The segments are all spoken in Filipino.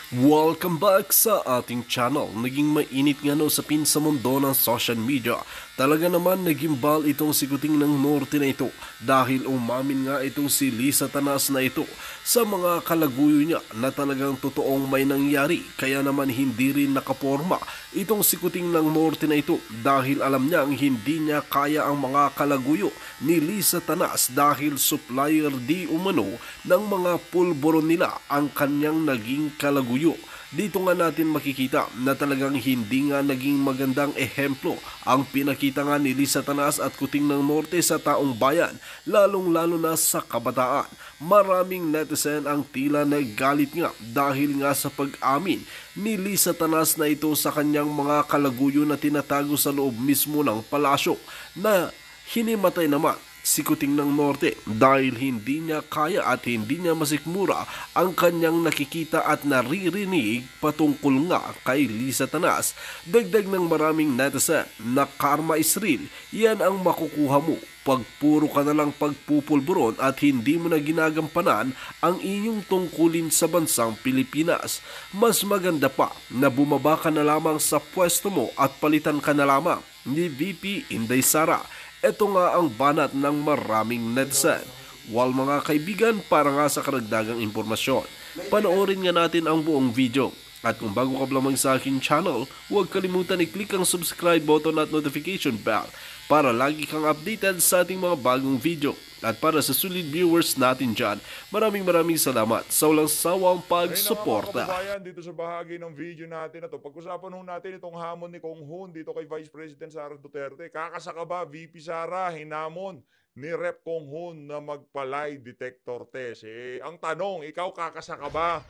Welcome back sa ating channel. Naging mainit nga no sa sa mundo ng social media. Talaga naman nagimbal itong sikuting ng norte na ito dahil umamin nga itong si Lisa Tanas na ito sa mga kalaguyo niya na talagang totoong may nangyari, kaya naman hindi rin nakaporma itong sikuting ng norte na ito dahil alam niyang hindi niya kaya ang mga kalaguyo ni Lisa Tanas dahil supplier di umano ng mga pulburo nila ang kanyang naging kalaguyo. Dito nga natin makikita na talagang hindi nga naging magandang ehemplo ang pinakita nga ni Lisa Tanas at Kuting ng Norte sa taong bayan, lalong-lalo na sa kabataan. Maraming netizen ang tila nagalit nga dahil nga sa pag-amin ni Lisa Tanas na ito sa kanyang mga kalaguyo na tinatago sa loob mismo ng palasyo na hinimatay naman si Kuting ng Norte dahil hindi niya kaya at hindi niya masikmura ang kanyang nakikita at naririnig patungkol nga kay Lisa Tanas. Dagdag ng maraming netizen na karma is real, yan ang makukuha mo pag puro ka na lang pagpupulburon at hindi mo na ginagampanan ang inyong tungkulin sa bansang Pilipinas. Mas maganda pa na bumaba ka na lamang sa pwesto mo at palitan ka na lamang ni VP Inday Sara. Ito nga ang banat ng maraming netizen. Wal mga kaibigan, para nga sa karagdagang impormasyon, panoorin nga natin ang buong video. At kung bago ka lamang sa aking channel, huwag kalimutan i-click ang subscribe button at notification bell para lagi kang updated sa ating mga bagong video. At para sa solid viewers natin dyan, maraming salamat sa walang sawang pagsuporta. Mga kababayan, dito sa bahagi ng video natin na to, pag-usapan ho natin itong hamon ni Kong Hun dito kay Vice President Sara Duterte. Kakasaka ba, VP Sara, hinamon ni Rep Kong Hun na magpalay detector test? Ang tanong, ikaw kakasaka ba?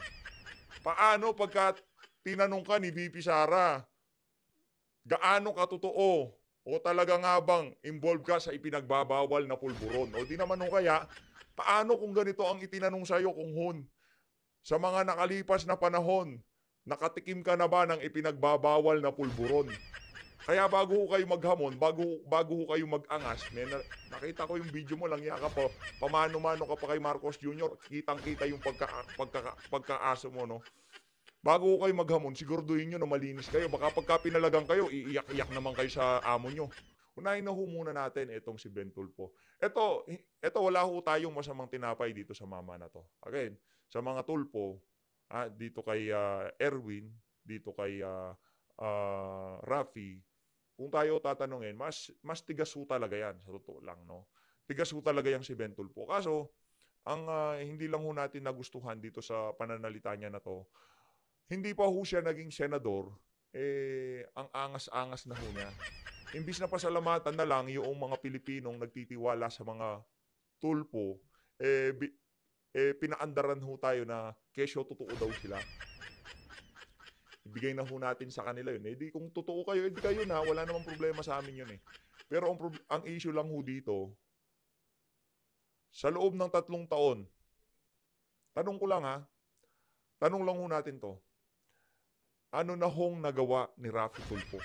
Paano pagka tinanong ka ni VP Sara, gaano ka totoo? O talaga nga bang involved ka sa ipinagbabawal na pulburon? O di naman nung kaya, paano kung ganito ang itinanong sa'yo, Kong Hun? Sa mga nakalipas na panahon, nakatikim ka na ba ng ipinagbabawal na pulburon? Kaya bago ho kayo maghamon, bago ho kayo mag-angas, nakita ko yung video mo lang yaka po, pamano-mano ka pa kay Marcos Jr., kitang-kita yung pagkaaso mo, no? Bago ho kayo maghamon, siguraduhin nyo na malinis kayo. Baka pagka pinalagang kayo, iiyak-iyak naman kayo sa amo nyo. Unahin na ho muna natin itong si Ben Tulfo. Ito wala ho tayong masamang tinapay dito sa mama na to. Again, sa mga Tulfo, dito kay Erwin, dito kay Rafi, kung tayo tatanungin, mas tigas ho talaga yan, sa totoo lang, no? Tigas ho talaga yung si Ben Tulfo. Kaso, ang hindi lang ho natin nagustuhan dito sa pananalita niya na to, hindi pa ho siya naging senador, ang angas-angas na ho niya. Imbis na pasalamatan na lang yung mga Pilipinong nagtitiwala sa mga Tulfo, pinaandaran ho tayo na kesyo totoo daw sila. Ibigay na ho natin sa kanila yun. Di kung totoo kayo, di kayo na, wala namang problema sa amin yun eh. Pero ang issue lang ho dito, sa loob ng 3 taon, tanong ko lang ha, tanong lang ho natin to, ano na hong nagawa ni Rafi Tulfo?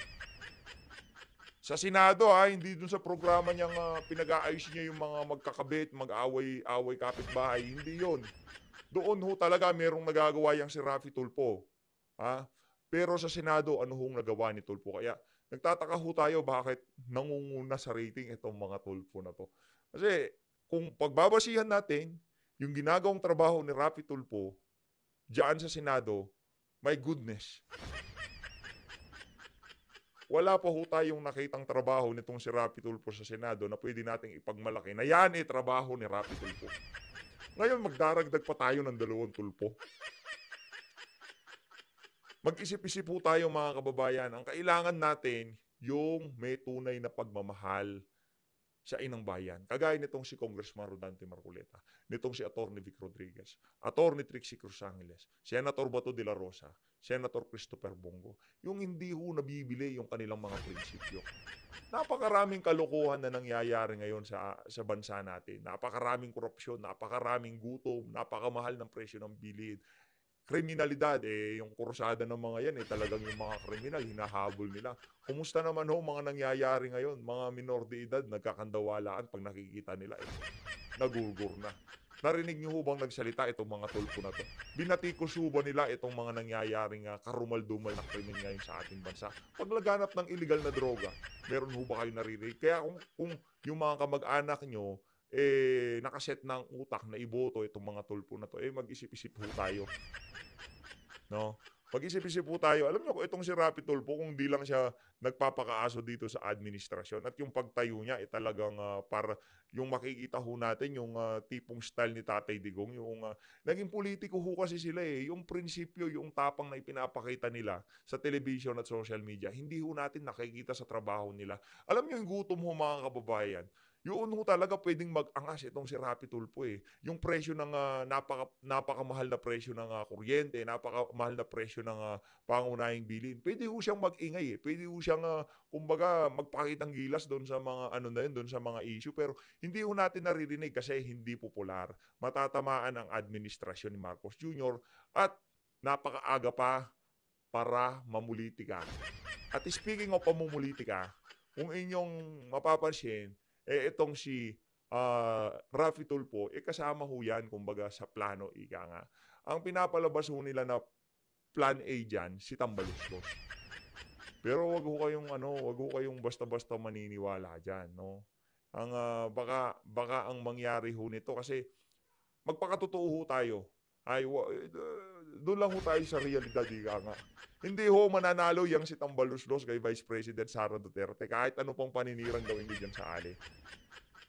Sa Senado hindi dun sa programa niyang pinag-aayos niya yung mga magkakabit, mag-away kapitbahay, hindi yon. Doon ho talaga merong nagagawa yang si Rafi Tulfo. Pero sa Senado, ano hong nagawa ni Tulfo? Kaya nagtataka ho tayo bakit nangunguna sa rating itong mga Tulfo na to. Kasi kung pagbabasihan natin, yung ginagawang trabaho ni Rafi Tulfo diyan sa Senado, my goodness. Wala pa ho tayong nakitang trabaho nitong si Rafi Tulfo sa Senado na pwede nating ipagmalaki na yan trabaho ni Rafi Tulfo. Ngayon magdaragdag pa tayo ng 2 Tulfo. Mag-isip-isip po tayo mga kababayan. Ang kailangan natin yung may tunay na pagmamahal sa inang bayan. Kagaya nitong si Congressman Rodante Marcoleta, nitong si Atty. Vic Rodriguez, Atty. Trixie Cruz Angeles, Senator Bato de la Rosa, Senator Christopher Bongo. Yung hindi ho nabibili yung kanilang mga prinsipyo. Napakaraming kalokohan na nangyayari ngayon sa bansa natin. Napakaraming korupsyon, napakaraming gutom, napakamahal ng presyo ng bilihin. Kriminalidad, yung kursada ng mga yan, talagang yung mga kriminal, hinahabol nila. Kumusta naman ho mga nangyayari ngayon? Mga minor de edad, nagkakandawalaan pag nakikita nila, nagugur na. Narinig niyo ho bang nagsalita itong mga tulpo na 'to? Binatikos ho ba nila itong mga nangyayaring, karumal-dumal na krimen ngayon sa ating bansa? Paglaganap ng illegal na droga, meron ho ba kayong naririnig? Kaya kung yung mga kamag-anak niyo, nakaset ng utak na iboto itong mga tulpo na 'to, mag-isip-isip ho tayo, 'no? Mag-isip-isip po tayo. Alam niyo kung itong si Rapi Tulfo kung 'di lang siya nagpapakaaso dito sa administrasyon at yung pagtayo niya, talagang, para yung makikita ho natin yung, tipong style ni Tatay Digong, yung, naging politiko ho kasi sila, Yung prinsipyo, yung tapang na ipinapakita nila sa television at social media, hindi ho natin nakikita sa trabaho nila. Alam niyo yung gutom ho mga kababayan, yun ho talaga puwedeng mag-angas itong si Rapi Tulfo, Yung presyo ng, napakamahal na presyo ng, kuryente, napakamahal na presyo ng, pangunahing bilhin. Puwede ho siyang mag-ingay, puwede ho siyang, kumbaga magpakitang gilas do'n sa mga ano na 'yun, do'n sa mga issue. Pero hindi ho natin naririnig kasi hindi popular. Matatamaan ang administrasyon ni Marcos Jr. at napakaaga pa para mamolitika. At speaking of pamumulitika, kung inyong mapapansin, itong si, Raffy Tulfo, kasama ho 'yan kumbaga sa plano, ika nga. Ang pinapalabas ho nila na plan A diyan, si Tambaluslos. Pero wag ho kayong basta-basta maniniwala diyan, 'no? Ang, baka ang mangyari ho nito kasi magpakatotoo ho tayo. Ay do'n lang ho tayo sa realidad, ika nga. Hindi ho mananalo 'yang si Tambaluslos kay Vice President Sara Duterte kahit ano pang paninirang gawin niyo diyan sa ali.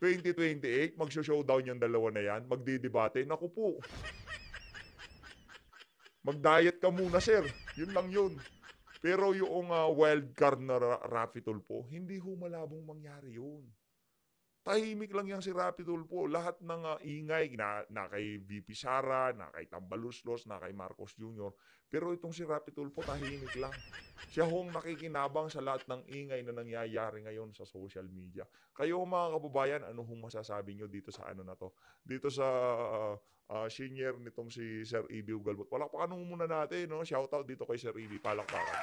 2028 magsho-showdown yung dalawa na 'yan, magdedebate, naku po. Mag-diet ka muna sir, yun lang yun. Pero yung, wild card na Raffy Tulfo, hindi ho malabong mangyari yun. Tahimik lang yan si Rapi Tulfo. Lahat ng, ingay na kay VP Sara, na kay Tambaluslos, na kay Marcos Jr. Pero itong si Rapi Tulfo tahimik lang. Siya hong nakikinabang sa lahat ng ingay na nangyayari ngayon sa social media. Kayo mga kababayan, ano hong masasabi nyo dito sa ano na to? Dito sa senior nitong si Sir Ibi Ugalbot. Palakpakan mo muna natin, no? Shoutout dito kay Sir Ibi. Palakpakan.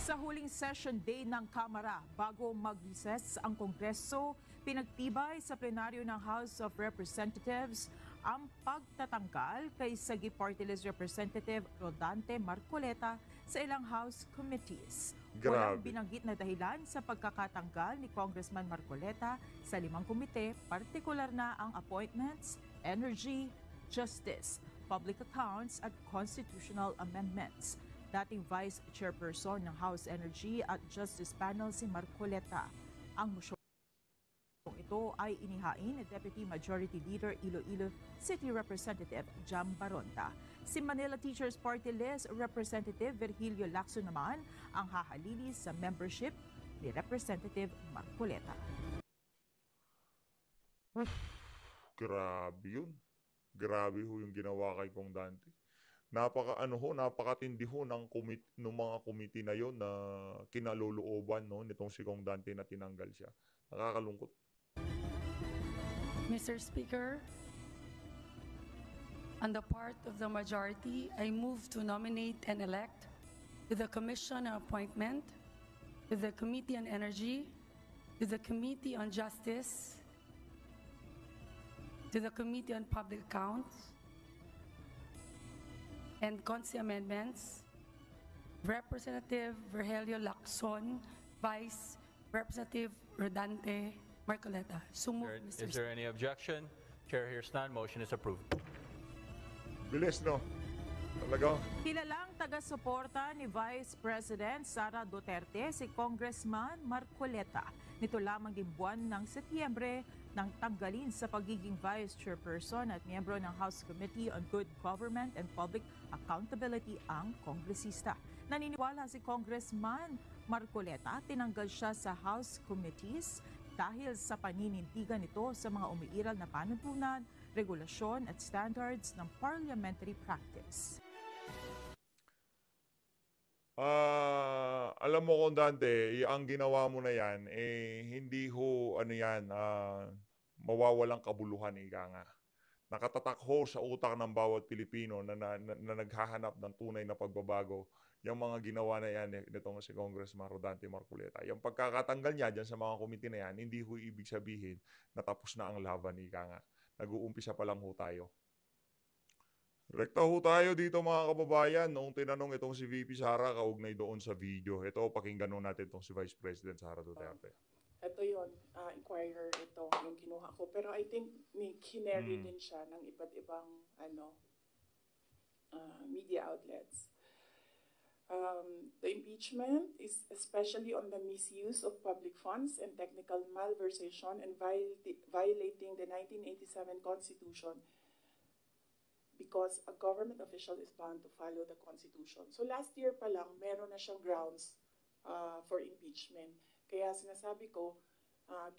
Sa huling session day ng Kamara bago mag-recess ang Kongreso, pinagtibay sa plenaryo ng House of Representatives ang pagtatanggal kay Sagi Party List Representative Rodante Marcoleta sa ilang House committees. Walang Grabe. binanggit na dahilan sa pagkakatanggal ni Congressman Marcoleta sa 5 komite, partikular na ang Appointments, Energy, Justice, Public Accounts at Constitutional Amendments. Dating Vice Chairperson ng House Energy at Justice Panel si Marcoleta. Ang mosyong ito ay inihain ni Deputy Majority Leader Iloilo City Representative Jam Baronta. Si Manila Teachers Party List Representative Virgilio Lacson naman ang hahalili sa membership ni Representative Marcoleta. Grabe yun. Grabe ho yung ginawa kay Kong Dante. Napakatindi ho ng mga committee na yon na kinalolooban, no, nitong si Kong Dante na tinanggal siya. Nakakalungkot. Mr. Speaker, on the part of the majority, I move to nominate and elect to the Commission on Appointment, to the Committee on Energy, to the Committee on Justice, to the Committee on Public Accounts, and Consi Amendments, Representative Virgilio Lacson, Vice Representative Rodante Marcoleta. So moved, Mr. Is there any objection? Chair hears none. Motion is approved. Bilis, no? Talaga. Kilalang taga-suporta ni Vice President Sara Duterte si Congressman Marcoleta. Nito lamang din buwan ng Setyembre nang tanggalin sa pagiging Vice Chairperson at miyembro ng House Committee on Good Government and Public Accountability ang kongresista. Naniniwala si Congressman Marcoleta tinanggal siya sa House Committees dahil sa paninindigan nito sa mga umiiral na panuntunan, regulasyon at standards ng parliamentary practice. Alam mo kung Dante, ang ginawa mo na yan, hindi ho, mawawalang kabuluhan, ika nga. nakatatak ho sa utak ng bawat Pilipino na naghahanap ng tunay na pagbabago, yung mga ginawa na yan nitong si Congressman Rodante Marcoleta. Yung pagkakatanggal niya dyan sa mga komite na yan, hindi ho ibig sabihin na tapos na ang laban, ika nga. Nag-uumpisa pa lang ho tayo. Rekta ho tayo dito mga kababayan noong tinanong itong si VP Sara kaugnay doon sa video. Ito, pakinggan ho natin itong si Vice President Sara Duterte. Ito yun, Inquirer ito, yung kinuha ko. Pero I think kinary din siya ng iba't ibang media outlets. The impeachment is especially on the misuse of public funds and technical malversation and violating the 1987 Constitution because a government official is bound to follow the Constitution. So last year pa lang, meron na siyang grounds for impeachment. Kaya sinasabi ko,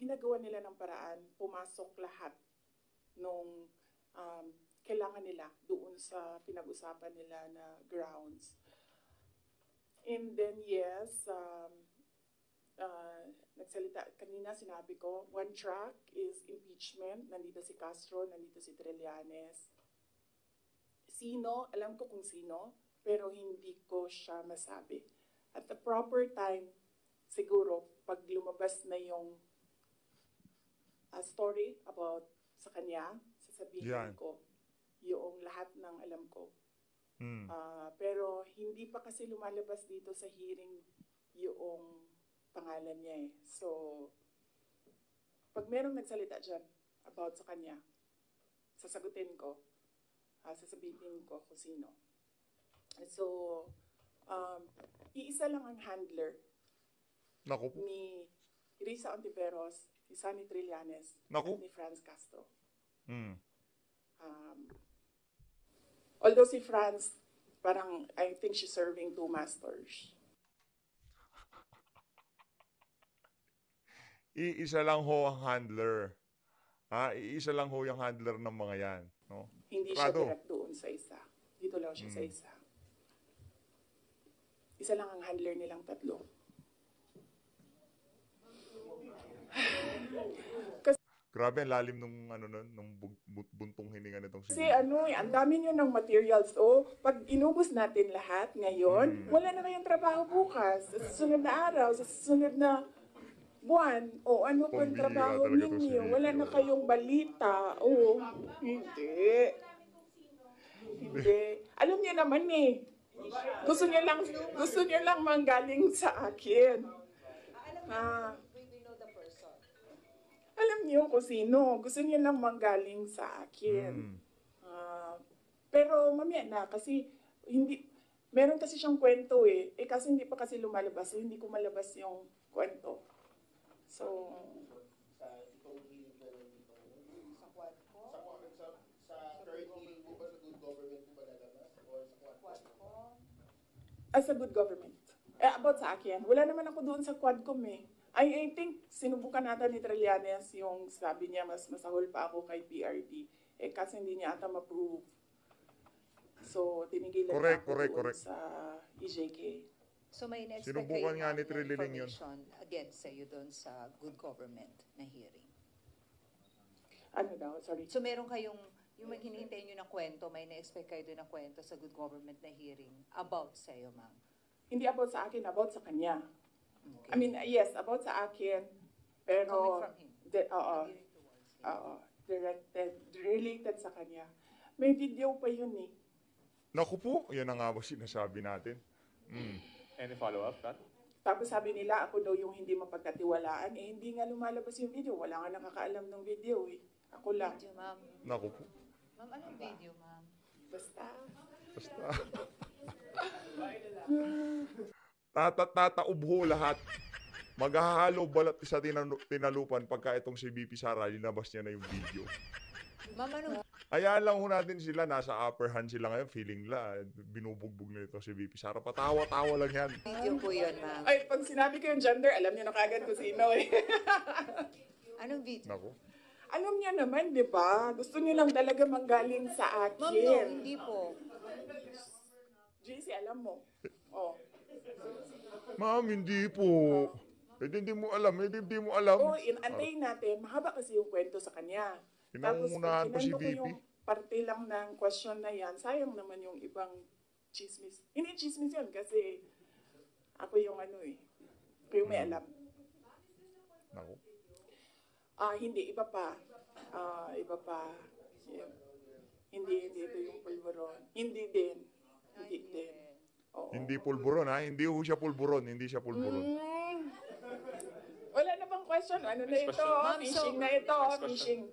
ginagawa nila ng paraan, pumasok lahat nung kailangan nila doon sa pinag-usapan nila na grounds. And then yes, nagsalita, kanina sinabi ko, one track is impeachment, nandito si Castro, nandito si Trillanes. Sino, alam ko kung sino, pero hindi ko siya masabi. At the proper time, siguro, pag lumabas na yung story about sa kanya, sasabihin ko yung lahat ng alam ko. Pero hindi pa kasi lumalabas dito sa hearing yung pangalan niya eh. So, pag merong nagsalita dyan about sa kanya, sasagutin ko, sasabihin ko kung sino. So, iisa lang ang handler ni Risa Ontiveros, ni Sunny Trillanes, at ni Franz Castro. Although si Franz, parang I think she's serving two masters. Iisa lang ho ang handler. Iisa lang ho yung handler ng mga yan. No? Hindi siya direct doon sa isa. Dito lang siya sa isa. Isa lang ang handler nilang tatlo. Grabe, ang lalim nung buntong hininga nitong Kasi ang dami nyo ng materials. Pag inubos natin lahat ngayon, wala na kayong trabaho bukas. Sa susunod na araw, sa susunod na buwan, ano po yung trabaho ninyo? Wala na kayong balita. Hindi. Hindi. Alam niyo naman Gusto niyo lang manggaling sa akin. Alam niyo kung sino. Gusto niyo lang manggaling sa akin. Pero mamaya na kasi meron kasi siyang kwento kasi hindi pa kasi lumalabas. Hindi ko malabas yung kwento. So, sa itong hearing na nandito, sa quad ko? Sa third hearing po ba sa good government po ba lalabas? Or sa quad ko? As a good government. About sa akin. Wala naman ako doon sa Quadcom I think sinubukan natin ni Trillanes yung sabi niya mas masahol pa ako kay PRD. Kasi hindi niya ata ma-prove. So, tinigilan correct. sa EJK. So may in-expect Sinubukan nga ni kayo Trililing yun. information against sa'yo doon sa good government na hearing. Ano daw? Sorry. So meron kayong, yung hinihintay nyo na kwento, may na-expect kayo doon na kwento sa good government na hearing about sa'yo, ma'am? Hindi about sa akin, about sa kanya. Okay. I mean, yes, about sa akin. Pero, Coming from him? related sa kanya. May video pa yun Naku po, yan ang nga ba sinasabi natin. Any follow-up, Kat? Tapos sabi nila, ako daw yung hindi mapagkatiwalaan. Hindi nga lumalabas yung video. Wala nga nakakaalam ng video Ako lang. Video, ma'am. Naku po. Ma'am, anong video, ma'am? Basta. Tataob ho lahat. Maghahalo balat sa tinalupan pagka itong si VP Sara, linabas niya na yung video. Ma'am, anong Hayaan lang ho natin sila, nasa upper hand sila ngayon, feeling la, binubugbog na ito si VP Sara. Patawa-tawa lang yan. video po yun, ma'am? Ay, pag sinabi ko yung gender, alam niyo na kagad kung sino Anong video? Naku. Alam niya naman, di ba? Gusto niyo lang talaga manggaling sa akin. Ma'am, no, hindi po. JC, alam mo. Ma'am, hindi po. Hindi mo alam. Hindi mo alam. Antayin natin. Mahaba kasi yung kwento sa kanya. Pinangungunahan pa si kinento ko VP. parte lang ng question na yan, sayang naman yung ibang chismis. Hindi chismis yun kasi ako yung ano eh. Ako yung may alam. Naku. Hindi, iba pa. Iba pa. Yeah. Hindi ito yung pulburon. Hindi din. Oo. Hindi pulburon ha? Hindi ho siya pulburon. Hindi siya pulburon. Wala na bang question? Ano na ito? Fishing na ito. Fishing.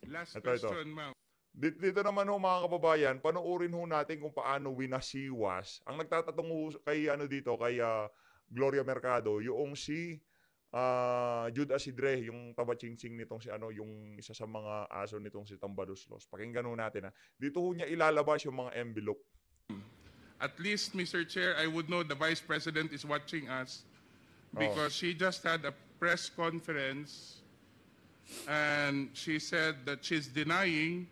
Last Ito. question, ma'am. Dito naman ho mga kababayan, panoorin ho natin kung paano winasiwas. Ang nagtatatong ho kay kay Gloria Mercado, yung si Jude Asidre, yung tabachingsing nitong yung isa sa mga aso nitong si Tambaluslos. Pakinggan ho natin ha. Dito ho niya ilalabas yung mga envelope. At least, Mr. Chair, I would know the Vice President is watching us because she just had a press conference and she said that she's denying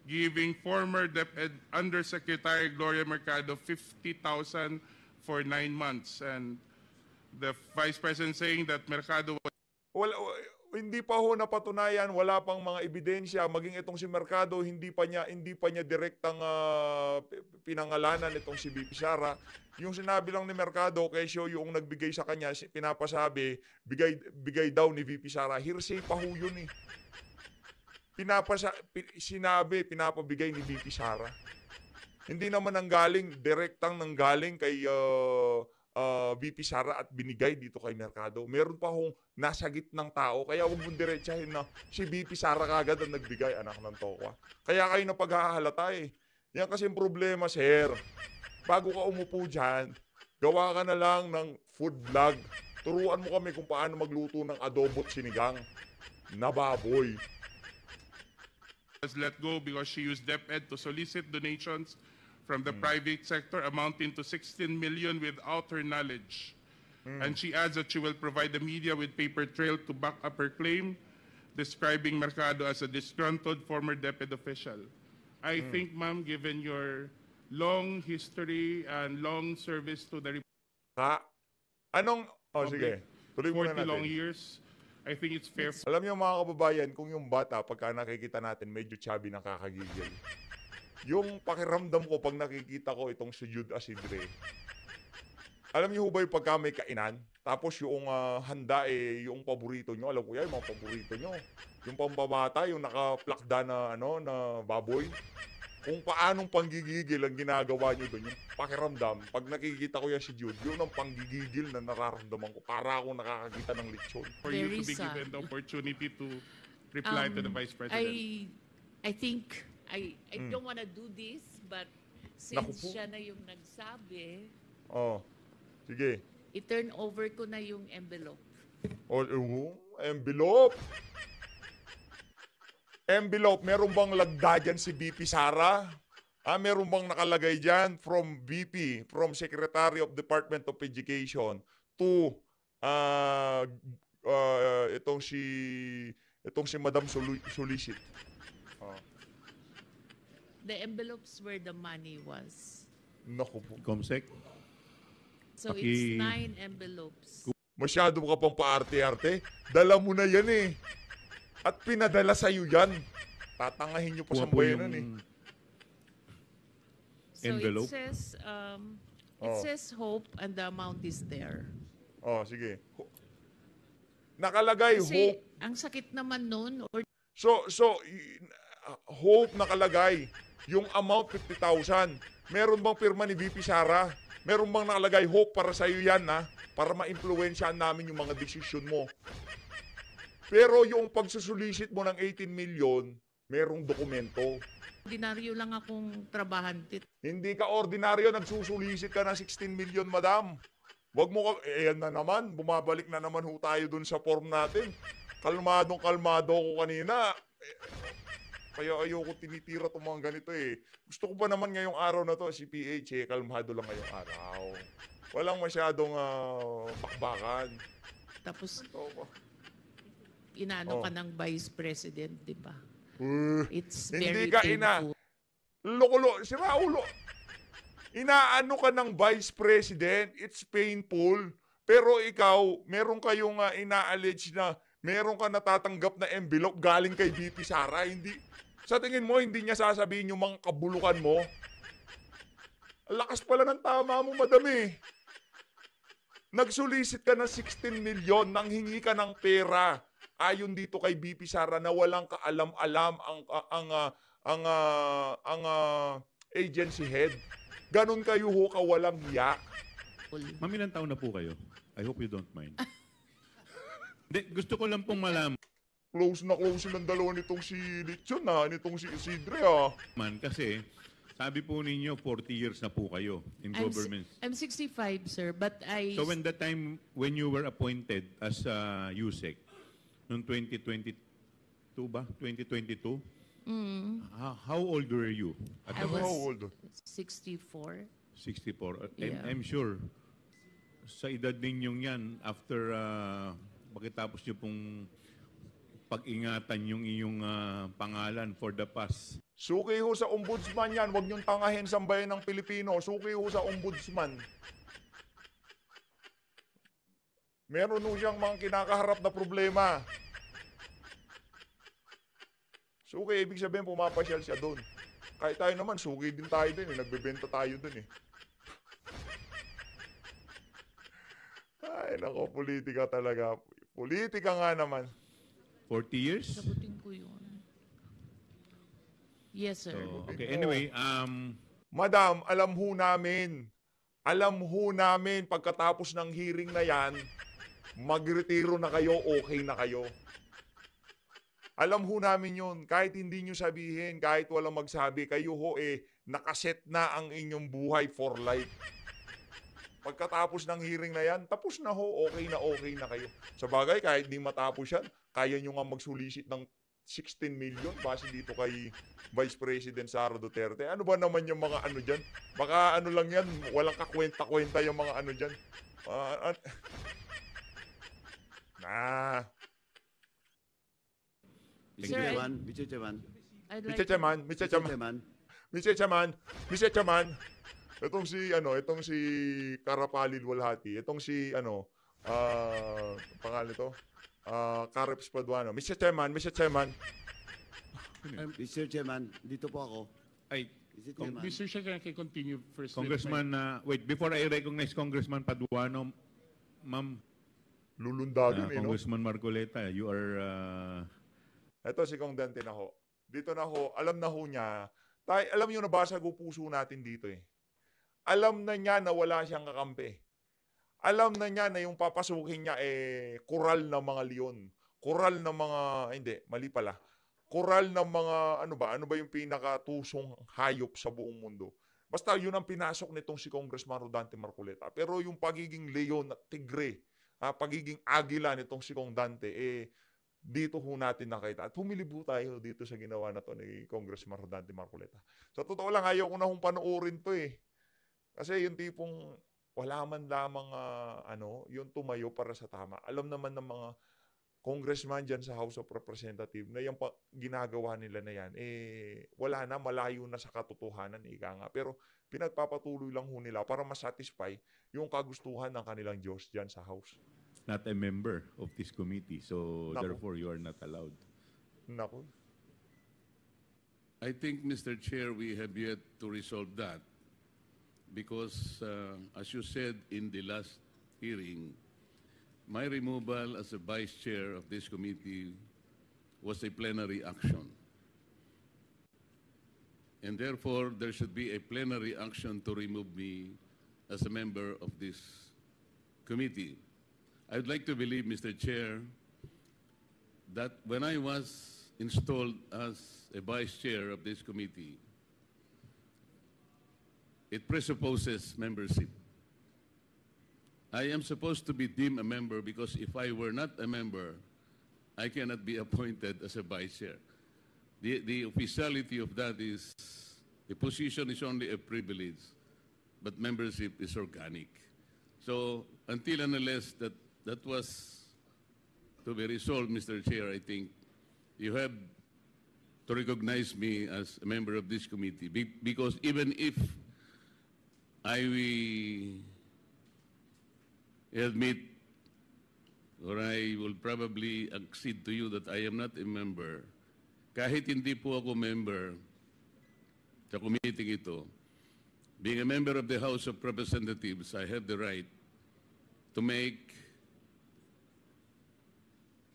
giving former DepEd Undersecretary Gloria Mercado 50,000 for 9 months. And the Vice President saying that Mercado was Hindi pa ho napatunayan, wala pang mga ebidensya, maging itong si Mercado hindi pa niya direktang pinangalanan itong si VP Sara. Yung sinabi lang ni Mercado kaysa yung nagbigay sa kanya, pinapasabi, bigay daw ni VP Sara. Hearsay pa ho yun eh. Pinapabigay ni VP Sara. Hindi naman direktang nanggaling kay VP Sara at binigay dito kay Mercado. Meron pa hong nasa gitnang tao. Kaya huwag mong diretsahin na si VP Sara kagad ang nagbigay, anak ng tokwa. Kaya kayo na paghahalata eh. Yan kasi yung problema, sir. Bago ka umupo dyan, gawa ka na lang ng food vlog. Turuan mo kami kung paano magluto ng adobo at sinigang na baboy. was let go because she used DepEd to solicit donations from the private sector amounting to 16 million without her knowledge. And she adds that she will provide the media with paper trail to back up her claim, describing Mercado as a disgruntled former DepEd official. I think, ma'am, given your long history and long service to the Sige. Tuloy muna 40 long natin. years, I think it's fair. Alam niyo mga kababayan, kung yung bata, pagka nakikita natin, medyo chubby, nakakagigil. Yung pakiramdam ko pag nakikita ko itong si Jude Asidre, alam niyo ba yung pagka may kainan? Tapos yung handa yung paborito nyo. Alam ko yan, yung mga paborito nyo. Yung pambabata, yung naka-plakda na, na baboy. Kung paanong panggigigil ang ginagawa nyo doon, yung pakiramdam, pag nakikita ko yan si Jude, yun ang panggigigil na nararamdaman ko. Para akong nakakakita ng lechon. For you to be given the opportunity to reply to the Vice President. I think I don't want to do this, but since siya na yung nagsabi, Sige. i-turn over ko na yung envelope. Envelope. Envelope, meron bang lagda dyan si VP Sara? Meron bang nakalagay dyan from VP, from Secretary of Department of Education to itong si Madam Solicit. The envelopes where the money was. Naku po. Comsec. So it's 9 envelopes. Masyado ka pang paarte-arte. Dala mo na yan eh. At pinadala sa'yo yan. Tatangahin nyo pa sa bayanan eh. So envelope? it says hope and the amount is there. Sige. Nakalagay Kasi hope. ang sakit naman nun, or So hope nakalagay. Yung amount 50,000. Meron bang pirma ni VP Sara? Meron bang nakalagay hope para sa'yo yan para ma-impluwensyahan namin yung mga desisyon mo? Pero yung pagsusulisit mo ng 18 million, merong dokumento. ordinaryo lang akong trabahante. Hindi ka ordinaryo, nagsusulisit ka ng 16 million, madam. Wag mo ka, yan na naman, bumabalik na naman ho tayo dun sa form natin. Kalmado ko kanina. Kaya ayoko tinitira itong mga ganito eh. Gusto ko pa naman ngayong araw na to, si PH kalmado lang ngayong araw. Walang masyadong bakbakan. Tapos, inaano ka ng Vice President, di ba? It's Hindi very ka painful. si Raulo. Inaano ka ng Vice President, it's painful. Pero ikaw, meron kayong ina-allege na meron ka natatanggap na envelope galing kay VP Sara. Hindi. Sa tingin mo, hindi niya sasabihin yung mga kabulukan mo? Ang lakas pala ng tama mo, madam eh. Nagsulisit ka ng 16 million, nanghingi ka ng pera. Ayon dito kay BP Sara na walang kaalam-alam ang agency head. Ganon kayo ho kawalang hiya. Ma'am, ilang taon na po kayo? I hope you don't mind. Hindi, gusto ko lang pong malaman. Close na close silang dalawa nitong si Lechon nitong si Isidre Man, kasi sabi po ninyo 40 years na po kayo in government. I'm 65, sir, but I... So when the time when you were appointed as USEC, noong 2022 ba? 2022? How old were you? I was How old? 64. 64. Yeah. I'm sure sa edad ninyong yan, after pagkatapos nyo pong pag-ingatan yung iyong pangalan for the past. Suki ho sa ombudsman yan. Huwag niyong tangahin sa bayan ng Pilipino. Suki ho sa ombudsman. Meron ho siyang mga kinakaharap na problema. Suki, ibig sabihin pumapasyal siya doon. Kahit tayo naman, suki din tayo doon. Nagbebenta tayo doon eh. Ay, nako, politika talaga. Politika nga naman. 40 years? Sagutin ko yun. Yes, sir. So, okay, anyway, Madam, alam ho namin pagkatapos ng hearing na yan, magretiro na kayo, okay na kayo. Alam ho namin yun. Kahit hindi nyo sabihin, kahit walang magsabi, kayo ho nakaset na ang inyong buhay for life. Pagkatapos ng hearing na yan, tapos na ho, okay na kayo. Sa bagay, kahit di matapos yan, kaya nyo nga magsulisit ng 16 million base dito kay Vice President Sara Duterte. Ano ba naman yung mga ano dyan? Baka ano lang yan, walang kakwenta-kwenta yung mga ano dyan. Mr. Chairman. Mr. Chairman. Itong si Karapalil Walhati, itong si pangalan ito, Kareps Paduano. Mr. Chairman. Mr. Chairman, dito po ako. ay, Mr. Chair, can I continue first? Congressman, wait, before I recognize Congressman Paduano, ma'am, lulundagin Congressman Marcoleta, you are... Ito si Kong Dante na ho. Dito na ho, alam na ho niya. Alam niyo, nabasag ang puso natin dito eh. Alam na niya na wala siyang kakampi. Alam na niya na yung papasukin niya kural ng mga leon. Kural ng mga, hindi, mali pala. Kural ng mga, ano ba yung pinakatusong hayop sa buong mundo. Basta yun ang pinasok nitong si Congressman Rodante Marcoleta. Pero yung pagiging leon at tigre, pagiging agila nitong si Kong Dante, dito ho natin nakita. At humilib tayo dito sa ginawa na to ni Congressman Rodante Marcoleta. Sa totoo lang, ayaw ko na hong panoorin to eh. Kasi yung tipong wala man lamang yung tumayo para sa tama. Alam naman ng mga congressman dyan sa House of Representatives na yung ginagawa nila na yan, wala na, malayo na sa katotohanan, ika nga. Pero pinagpapatuloy lang ho nila para masatisfy yung kagustuhan ng kanilang Diyos dyan sa House. Not a member of this committee, so therefore you are not allowed. Nako. I think, Mr. Chair, we have yet to resolve that. Because, as you said in the last hearing, my removal as a vice chair of this committee was a plenary action. And therefore, there should be a plenary action to remove me as a member of this committee. I would like to believe, Mr. Chair, that when I was installed as a vice chair of this committee, it presupposes membership. I am supposed to be deemed a member because if I were not a member, I cannot be appointed as a vice chair. The officiality of that is, the position is only a privilege, but membership is organic. So until and unless that was to be resolved, Mr. Chair, I think you have to recognize me as a member of this committee because even if I admit, or I will probably accede to you that I am not a member, kahit hindi po ako member sa committee ito, being a member of the House of Representatives, I have the right to make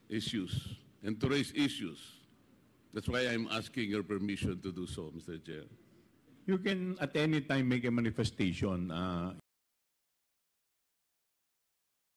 issues and to raise issues. That's why I'm asking your permission to do so, Mr. Chair. You can at any time make a manifestation.